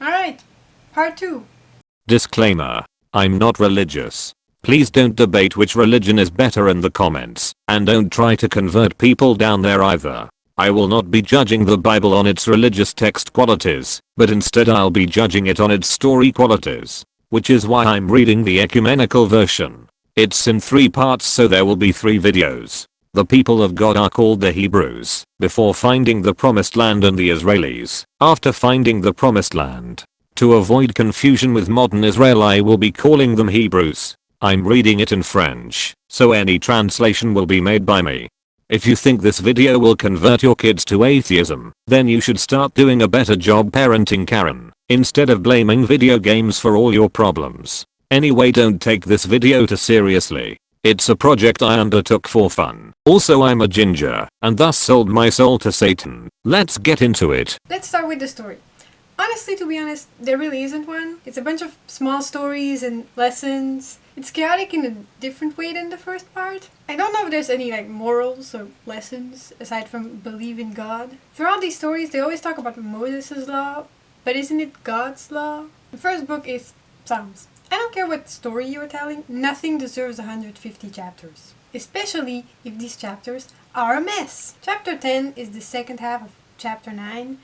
Alright, part 2. Disclaimer. I'm not religious. Please don't debate which religion is better in the comments, and don't try to convert people down there either. I will not be judging the Bible on its religious text qualities, but instead I'll be judging it on its story qualities. Which is why I'm reading the ecumenical version. It's in 3 parts, so there will be 3 videos. The people of God are called the Hebrews, before finding the promised land, and the Israelis, after finding the promised land. To avoid confusion with modern Israel, I will be calling them Hebrews. I'm reading it in French, so any translation will be made by me. If you think this video will convert your kids to atheism, then you should start doing a better job parenting Karen, instead of blaming video games for all your problems. Anyway, don't take this video too seriously. It's a project I undertook for fun. Also, I'm a ginger, and thus sold my soul to Satan. Let's get into it. Let's start with the story. Honestly, to be honest, there really isn't one. It's a bunch of small stories and lessons. It's chaotic in a different way than the first part. I don't know if there's any morals or lessons aside from believe in God. Throughout these stories, they always talk about Moses' law, but isn't it God's law? The first book is Psalms. I don't care what story you're telling, nothing deserves 150 chapters. Especially if these chapters are a mess. Chapter 10 is the second half of chapter 9.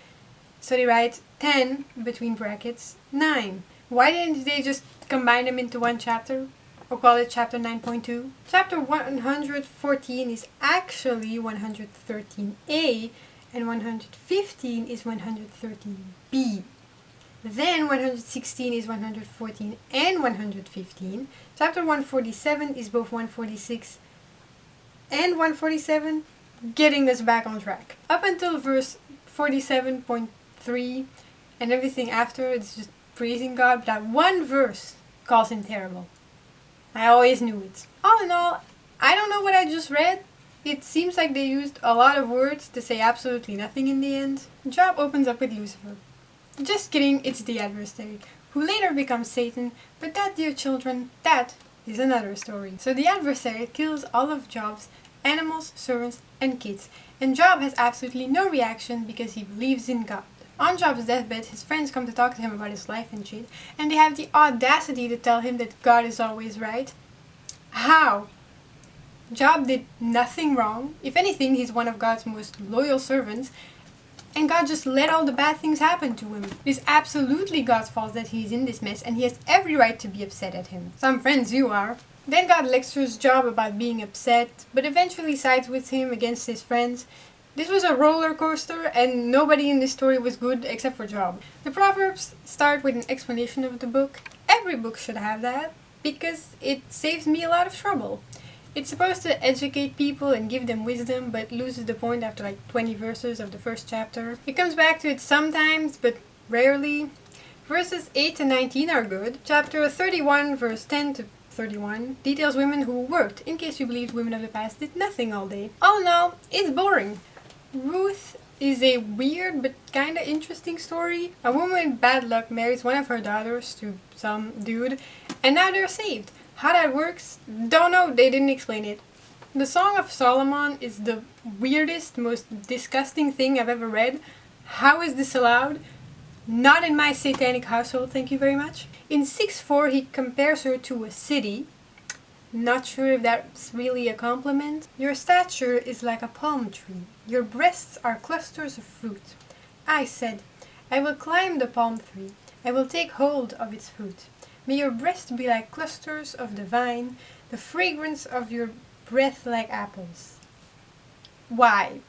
So they write 10 between brackets 9. Why didn't they just combine them into one chapter? Or call it chapter 9.2? Chapter 114 is actually 113a and 115 is 113b. Then 116 is 114 and 115. Chapter 147 is both 146 and 147, getting us back on track. Up until verse 47.3 and everything after, it's just praising God, but that one verse calls him terrible. I always knew it. All in all, I don't know what I just read. It seems like they used a lot of words to say absolutely nothing in the end. Job opens up with Lucifer. Just kidding, it's the adversary, who later becomes Satan, but that, dear children, that is another story. So the adversary kills all of Job's animals, servants, and kids, and Job has absolutely no reaction because he believes in God. On Job's deathbed, his friends come to talk to him about his life and shit, and they have the audacity to tell him that God is always right. How? Job did nothing wrong. If anything, he's one of God's most loyal servants, and God just let all the bad things happen to him. It is absolutely God's fault that he's in this mess, and he has every right to be upset at him. Some friends you are. Then God lectures Job about being upset, but eventually sides with him against his friends. This was a roller coaster, and nobody in this story was good except for Job. The Proverbs start with an explanation of the book. Every book should have that, because it saves me a lot of trouble. It's supposed to educate people and give them wisdom, but loses the point after 20 verses of the first chapter. It comes back to it sometimes, but rarely. Verses 8 to 19 are good. Chapter 31, verse 10 to 31, details women who worked, in case you believed women of the past did nothing all day. All in all, it's boring. Ruth is a weird but kinda interesting story. A woman with bad luck marries one of her daughters to some dude, and now they're saved. How that works? Don't know, they didn't explain it. The Song of Solomon is the weirdest, most disgusting thing I've ever read. How is this allowed? Not in my satanic household, thank you very much. In 6:4 he compares her to a city. Not sure if that's really a compliment. Your stature is like a palm tree. Your breasts are clusters of fruit. I said, I will climb the palm tree. I will take hold of its fruit. May your breast be like clusters of the vine, the fragrance of your breath like apples. Why?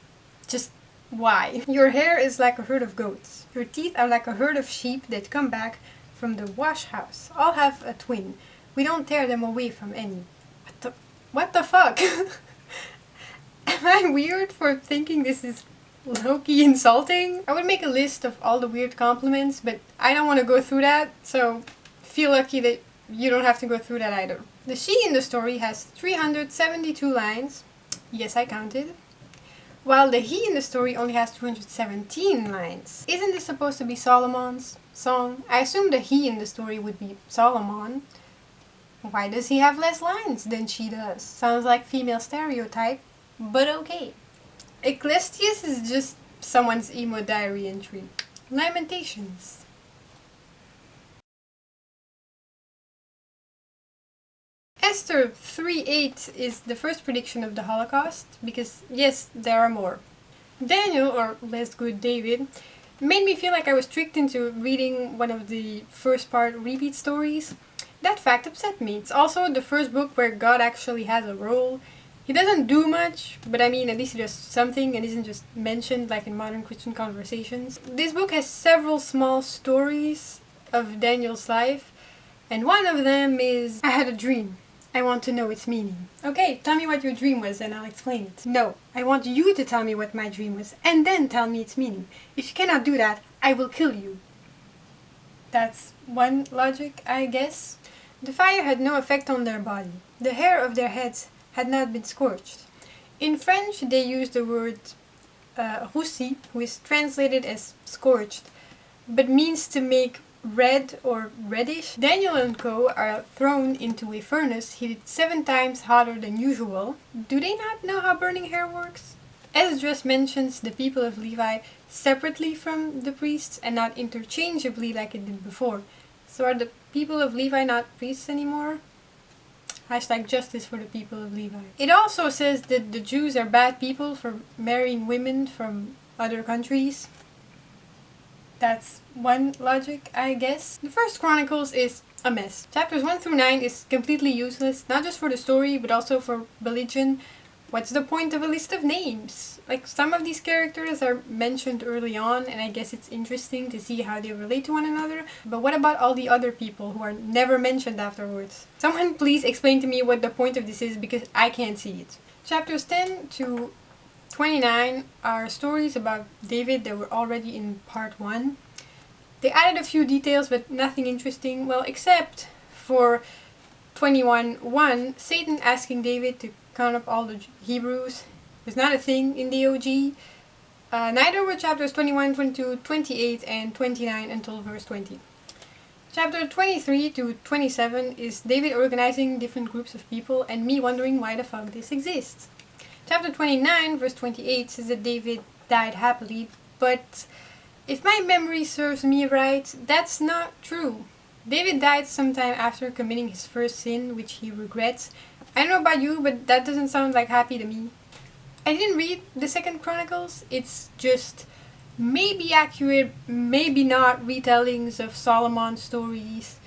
Just why? Your hair is like a herd of goats. Your teeth are like a herd of sheep that come back from the wash house. All have a twin. We don't tear them away from any. What the fuck? Am I weird for thinking this is low-key insulting? I would make a list of all the weird compliments, but I don't want to go through that, so feel lucky that you don't have to go through that either. The she in the story has 372 lines. Yes, I counted. While the he in the story only has 217 lines. Isn't this supposed to be Solomon's song? I assume the he in the story would be Solomon. Why does he have less lines than she does? Sounds like female stereotype, but okay. Ecclesiastes is just someone's emo diary entry. Lamentations. Esther 3:8 is the first prediction of the Holocaust, because yes, there are more. Daniel, or less good David, made me feel like I was tricked into reading one of the first part repeat stories. That fact upset me. It's also the first book where God actually has a role. He doesn't do much, but I mean, at least he does something and isn't just mentioned like in modern Christian conversations. This book has several small stories of Daniel's life, and one of them is I had a dream. I want to know its meaning. Okay, tell me what your dream was and I'll explain it. No, I want you to tell me what my dream was and then tell me its meaning. If you cannot do that, I will kill you. That's one logic, I guess. The fire had no effect on their body. The hair of their heads had not been scorched. In French, they use the word roussi, who is translated as scorched, but means to make red or reddish. Daniel and co. are thrown into a furnace heated 7 times hotter than usual. Do they not know how burning hair works? Esdras mentions the people of Levi separately from the priests and not interchangeably like it did before. So are the people of Levi not priests anymore? Hashtag justice for the people of Levi. It also says that the Jews are bad people for marrying women from other countries. That's one logic, I guess. The First Chronicles is a mess. Chapters 1 through 9 is completely useless, not just for the story, but also for religion. What's the point of a list of names? Like, some of these characters are mentioned early on, and I guess it's interesting to see how they relate to one another. But what about all the other people who are never mentioned afterwards? Someone please explain to me what the point of this is, because I can't see it. Chapters 10 to 29 are stories about David that were already in part 1. They added a few details, but nothing interesting, well, except for 21:1, Satan asking David to count up all the Hebrews was not a thing in the OG. Neither were chapters 21, 22, 28, and 29 until verse 20. Chapter 23 to 27 is David organizing different groups of people and me wondering why the fuck this exists. Chapter 29, verse 28 says that David died happily, but if my memory serves me right, that's not true. David died sometime after committing his first sin, which he regrets. I don't know about you, but that doesn't sound like happy to me. I didn't read the Second Chronicles. It's just maybe accurate, maybe not retellings of Solomon's stories.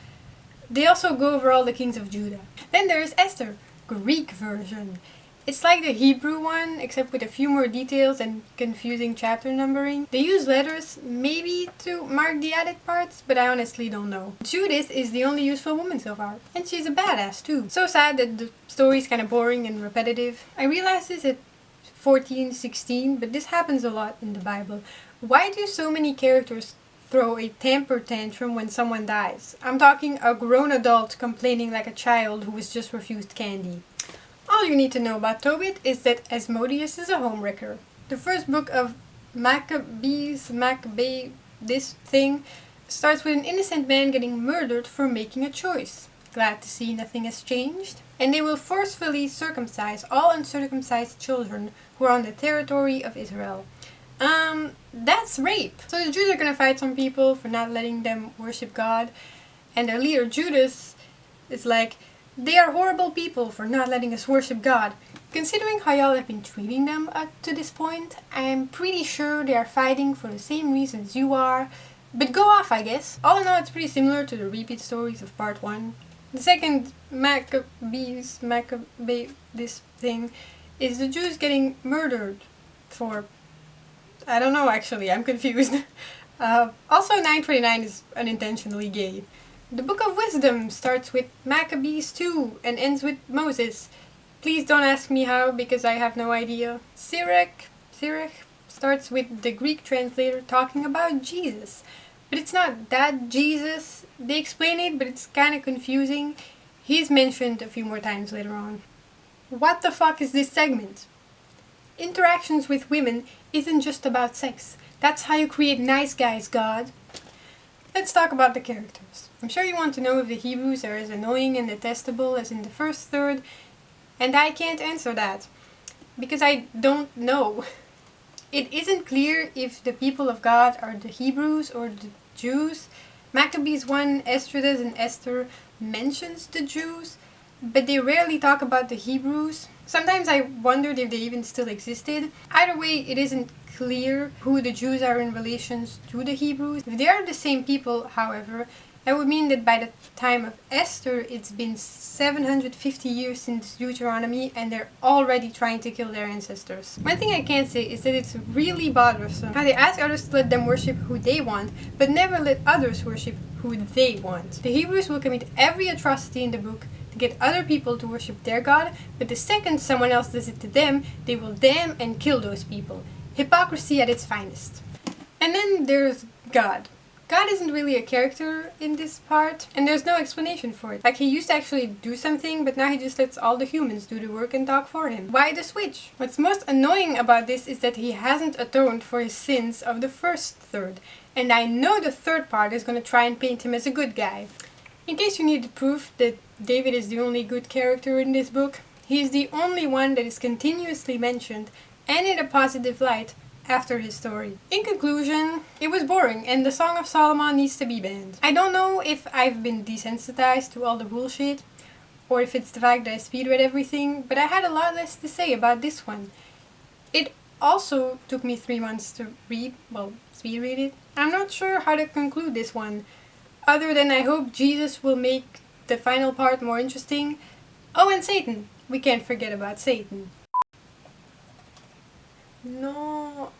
They also go over all the kings of Judah. Then there is Esther, Greek version. It's like the Hebrew one, except with a few more details and confusing chapter numbering. They use letters, maybe to mark the added parts, but I honestly don't know. Judith is the only useful woman so far, and she's a badass too. So sad that the story's kinda boring and repetitive. I realized this at 14, 16, but this happens a lot in the Bible. Why do so many characters throw a temper tantrum when someone dies? I'm talking a grown adult complaining like a child who was just refused candy. All you need to know about Tobit is that Asmodeus is a homewrecker. The first book of Maccabee, this thing, starts with an innocent man getting murdered for making a choice. Glad to see nothing has changed. And they will forcefully circumcise all uncircumcised children who are on the territory of Israel. That's rape. So the Jews are gonna fight some people for not letting them worship God, and their leader Judas is like, they are horrible people for not letting us worship God. Considering how y'all have been treating them up to this point, I'm pretty sure they are fighting for the same reasons you are. But go off, I guess. All in all, it's pretty similar to the repeat stories of part 1. The second Maccabee, this thing, is the Jews getting murdered for... I don't know actually, I'm confused. Also 929 is unintentionally gay. The Book of Wisdom starts with Maccabees 2 and ends with Moses. Please don't ask me how, because I have no idea. Sirach starts with the Greek translator talking about Jesus. But it's not that Jesus. They explain it, but it's kinda confusing. He's mentioned a few more times later on. What the fuck is this segment? Interactions with women isn't just about sex. That's how you create nice guys, God. Let's talk about the characters. I'm sure you want to know if the Hebrews are as annoying and detestable as in the first third, and I can't answer that, because I don't know. It isn't clear if the people of God are the Hebrews or the Jews. Maccabees 1, Esdras and Esther mentions the Jews, but they rarely talk about the Hebrews. Sometimes I wondered if they even still existed. Either way, it isn't clear who the Jews are in relation to the Hebrews. If they are the same people, however, that would mean that by the time of Esther, it's been 750 years since Deuteronomy, and they're already trying to kill their ancestors. One thing I can say is that it's really bothersome how they ask others to let them worship who they want, but never let others worship who they want. The Hebrews will commit every atrocity in the book to get other people to worship their God, but the second someone else does it to them, they will damn and kill those people. Hypocrisy at its finest. And then there's God. God isn't really a character in this part, and there's no explanation for it. Like, he used to actually do something, but now he just lets all the humans do the work and talk for him. Why the switch? What's most annoying about this is that he hasn't atoned for his sins of the first third, and I know the third part is gonna try and paint him as a good guy. In case you needed proof that David is the only good character in this book, he is the only one that is continuously mentioned, and in a positive light, after his story. In conclusion, it was boring and the Song of Solomon needs to be banned. I don't know if I've been desensitized to all the bullshit, or if it's the fact that I speedread everything, but I had a lot less to say about this one. It also took me 3 months to speedread it. I'm not sure how to conclude this one, other than I hope Jesus will make the final part more interesting. Oh, and Satan. We can't forget about Satan. No.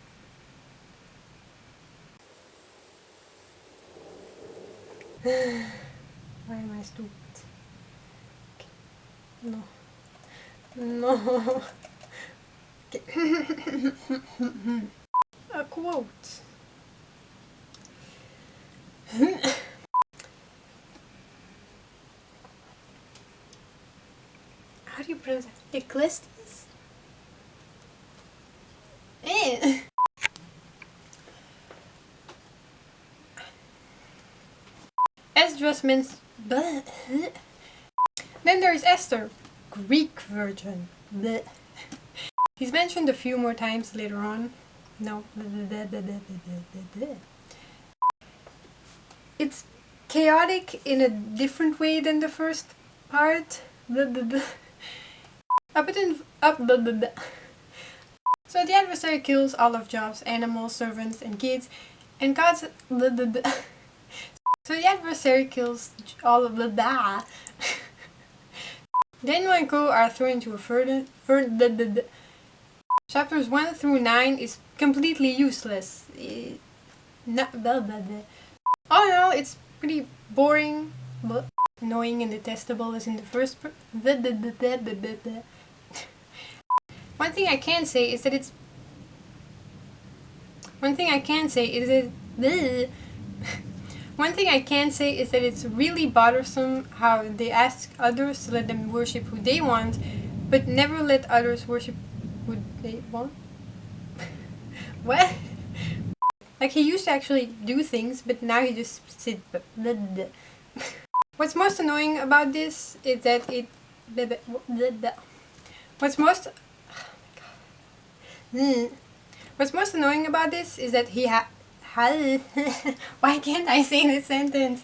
Why am I stupid? Okay. No. No. Okay. A quote. How do you pronounce it? Ecclesiastes? Eh. Esdras means. Then there is Esther, Greek virgin. He's mentioned a few more times later on. No. It's chaotic in a different way than the first part. So the adversary kills all of Job's animals, servants, and kids, and God's. So the adversary kills all of the. Daniel and Co are thrown into a furnace. Chapters 1 through 9 is completely useless. All in all, it's pretty boring, but annoying and detestable as in the first. One thing I can say is that it's. One thing I can say is that it's really bothersome how they ask others to let them worship who they want, but never let others worship who they want. What? Like, he used to actually do things, but now he just sits. What's most annoying about this is that it. What's most. What's most annoying about this is that he why can't I say this sentence?